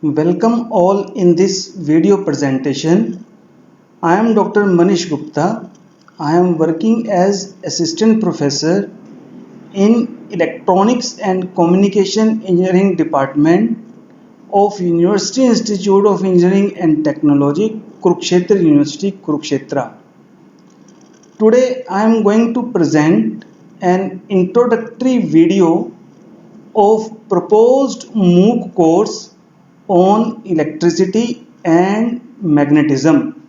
Welcome all in this video presentation. I am Dr. Manish Gupta. I am working as Assistant Professor in Electronics and Communication Engineering Department of University Institute of Engineering and Technology, Kurukshetra University, Kurukshetra. Today I am going to present an introductory video of proposed MOOC course on electricity and magnetism.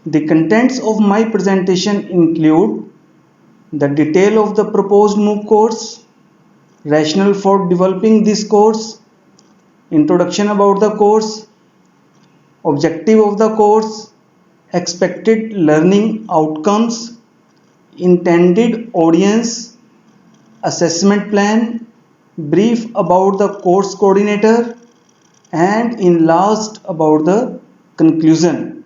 The contents of my presentation include the detail of the proposed MOOC course, rationale for developing this course, introduction about the course, objective of the course, expected learning outcomes, intended audience, assessment plan, brief about the course coordinator, and in last about the conclusion.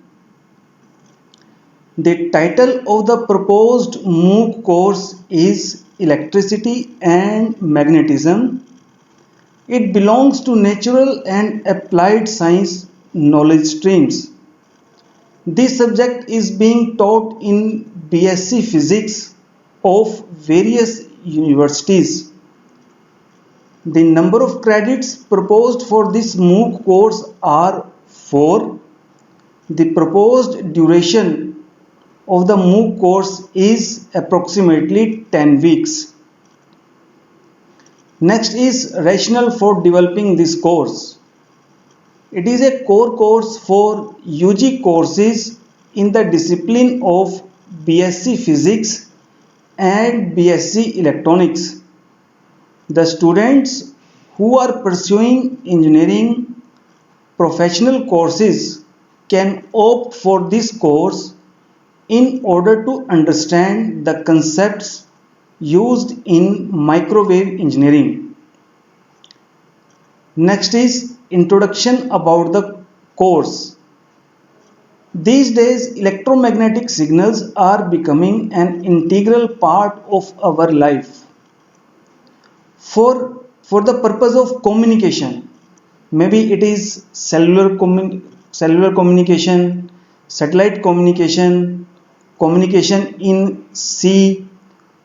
The title of the proposed MOOC course is Electricity and Magnetism. It belongs to natural and applied science knowledge streams. This subject is being taught in BSc Physics of various universities. The number of credits proposed for this MOOC course are 4. The proposed duration of the MOOC course is approximately 10 weeks. Next is rationale for developing this course. It is a core course for UG courses in the discipline of BSc Physics and BSc Electronics. The students who are pursuing engineering professional courses can opt for this course in order to understand the concepts used in microwave engineering. Next is introduction about the course. These days, electromagnetic signals are becoming an integral part of our life. For the purpose of communication, maybe it is cellular communication, satellite communication, communication in sea,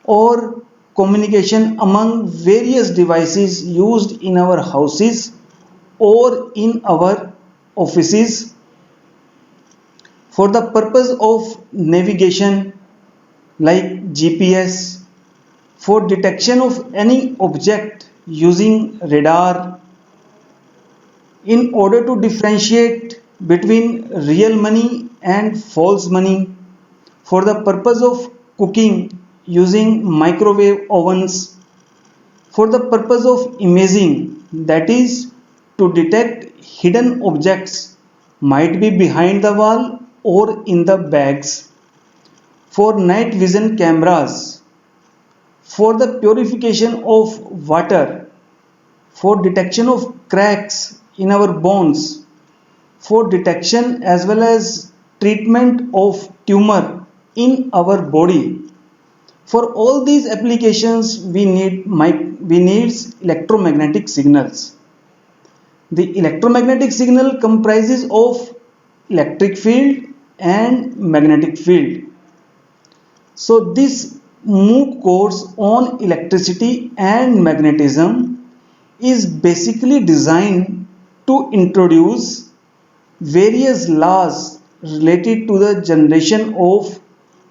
or communication among various devices used in our houses or in our offices. For the purpose of navigation like GPS, for detection of any object using radar, in order to differentiate between real money and false money, for the purpose of cooking using microwave ovens, for the purpose of imaging, that is to detect hidden objects might be behind the wall or in the bags, for night vision cameras, for the purification of water, for detection of cracks in our bones, for detection as well as treatment of tumor in our body. For all these applications we need electromagnetic signals. The electromagnetic signal comprises of electric field and magnetic field. So this MOOC course on electricity and magnetism is basically designed to introduce various laws related to the generation of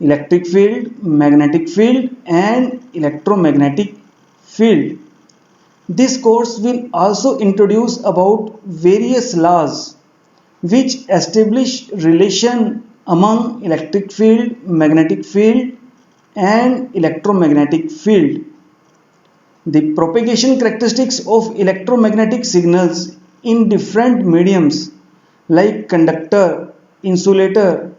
electric field, magnetic field and electromagnetic field. This course will also introduce about various laws which establish relation among electric field, magnetic field and electromagnetic field. The propagation characteristics of electromagnetic signals in different mediums like conductor, insulator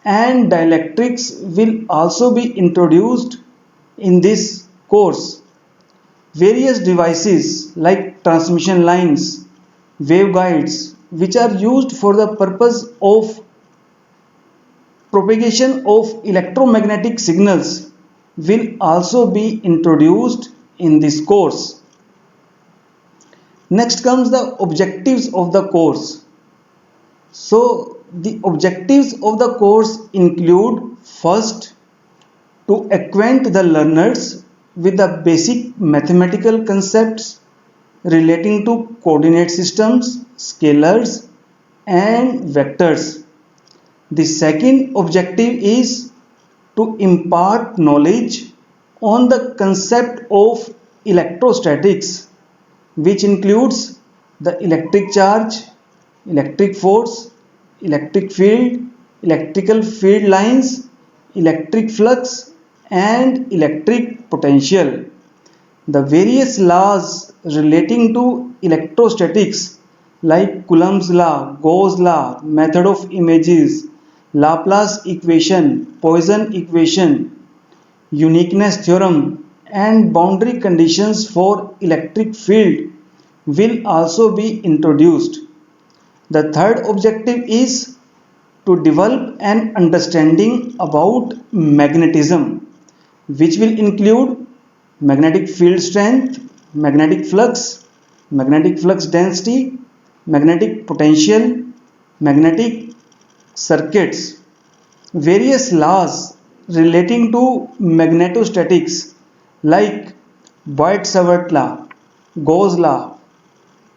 and dielectrics will also be introduced in this course. Various devices like transmission lines, waveguides, which are used for the purpose of propagation of electromagnetic signals, will also be introduced in this course. Next comes the objectives of the course. So the objectives of the course include: first, to acquaint the learners with the basic mathematical concepts relating to coordinate systems, scalars and vectors. The second objective is to impart knowledge on the concept of electrostatics, which includes the electric charge, electric force, electric field, electrical field lines, electric flux and electric potential. The various laws relating to electrostatics like Coulomb's law, Gauss law, method of images, Laplace equation, Poisson equation, uniqueness theorem and boundary conditions for electric field will also be introduced. The third objective is to develop an understanding about magnetism, which will include magnetic field strength, magnetic flux density, magnetic potential, magnetic circuits. Various laws relating to magnetostatics like Boyd-Savart law, Gauss law,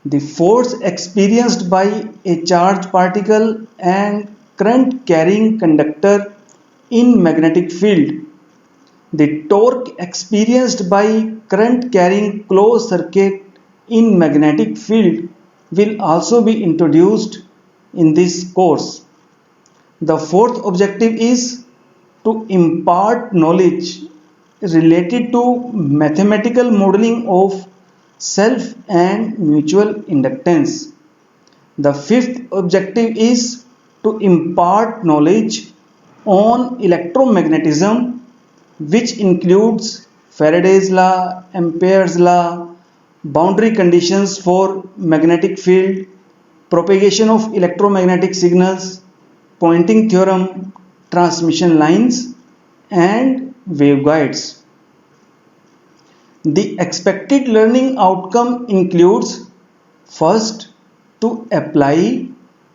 the force experienced by a charged particle and current carrying conductor in magnetic field, the torque experienced by current carrying closed circuit in magnetic field will also be introduced in this course. The fourth objective is to impart knowledge related to mathematical modeling of self and mutual inductance. The fifth objective is to impart knowledge on electromagnetism, which includes Faraday's law, Ampere's law, boundary conditions for magnetic field, propagation of electromagnetic signals, Poynting theorem, transmission lines and waveguides. The expected learning outcome includes: first, to apply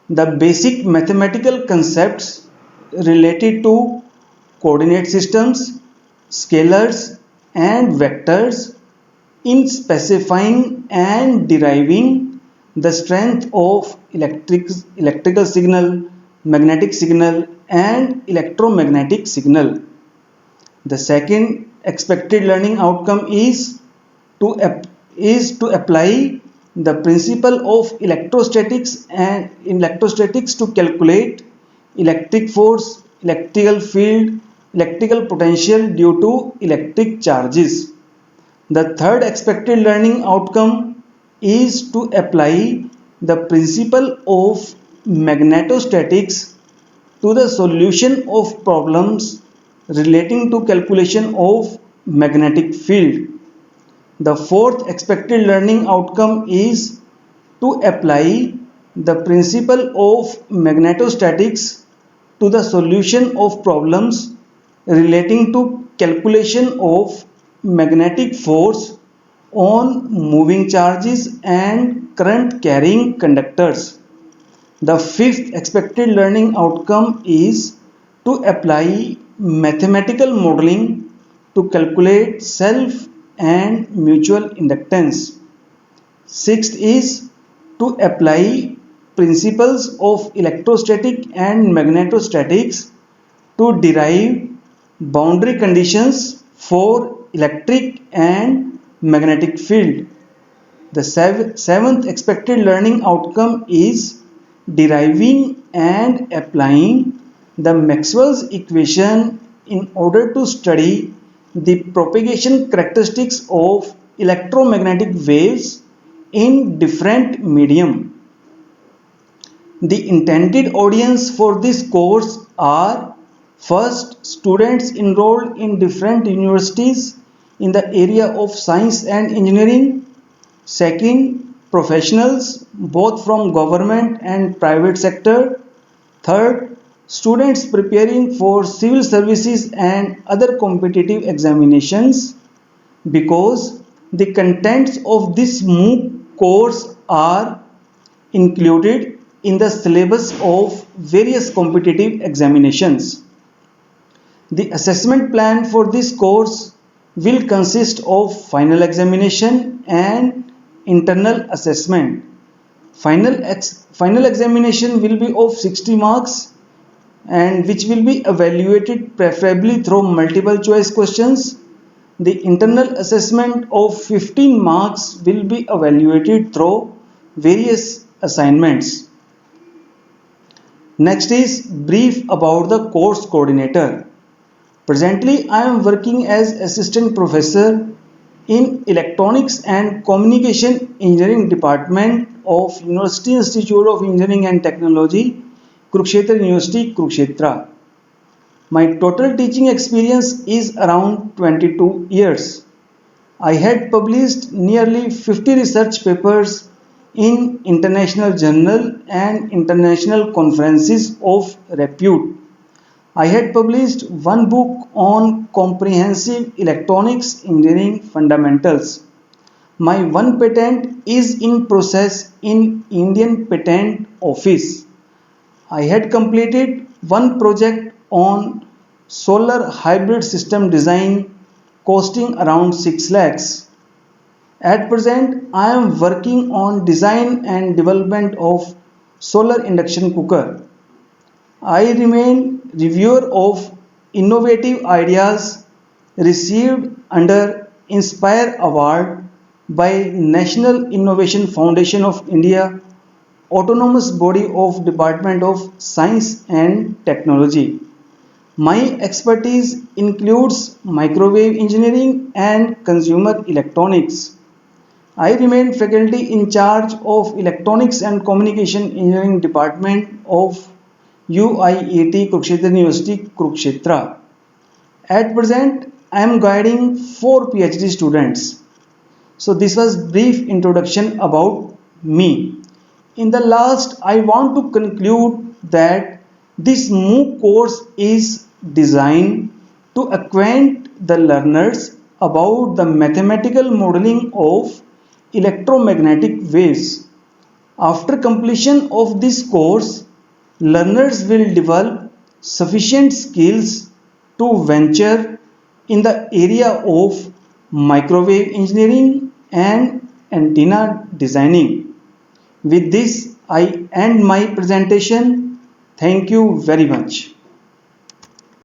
the basic mathematical concepts related to coordinate systems, scalars and vectors in specifying and deriving the strength of electrical signal, magnetic signal and electromagnetic signal. The second expected learning outcome is to apply the principle of electrostatics to calculate electric force, electrical field, electrical potential due to electric charges. The third expected learning outcome is to apply the principle of magnetostatics to the solution of problems relating to calculation of magnetic field. The fourth expected learning outcome is to apply the principle of magnetostatics to the solution of problems relating to calculation of magnetic force on moving charges and current carrying conductors. The fifth expected learning outcome is to apply mathematical modeling to calculate self and mutual inductance. Sixth is to apply principles of electrostatic and magnetostatics to derive boundary conditions for electric and magnetic field. The seventh expected learning outcome is deriving and applying the Maxwell's equation in order to study the propagation characteristics of electromagnetic waves in different medium. The intended audience for this course are: first, students enrolled in different universities in the area of science and engineering. Second, professionals both from government and private sector. Third, students preparing for civil services and other competitive examinations. Because the contents of this MOOC course are included in the syllabus of various competitive examinations. The assessment plan for this course will consist of final examination and internal assessment. Final examination will be of 60 marks and which will be evaluated preferably through multiple choice questions. The internal assessment of 15 marks will be evaluated through various assignments. Next is brief about the course coordinator. Presently, I am working as assistant professor in Electronics and Communication Engineering Department of University Institute of Engineering and Technology, Kurukshetra University, Kurukshetra. My total teaching experience is around 22 years. I had published nearly 50 research papers in international journal and international conferences of repute. I had published one book on comprehensive electronics engineering fundamentals. My one patent is in process in Indian Patent Office. I had completed one project on solar hybrid system design costing around 6 lakhs. At present, I am working on design and development of solar induction cooker. I remain reviewer of innovative ideas received under Inspire Award by National Innovation Foundation of India, autonomous body of Department of Science and Technology. My expertise includes microwave engineering and consumer electronics. I remain faculty in charge of Electronics and Communication Engineering Department of UIET Kurukshetra University, Kurukshetra. At present, I am guiding 4 PhD students. So this was brief introduction about me. In the last, I want to conclude that this MOOC course is designed to acquaint the learners about the mathematical modeling of electromagnetic waves. After completion of this course, learners will develop sufficient skills to venture in the area of microwave engineering and antenna designing. With this, I end my presentation. Thank you very much.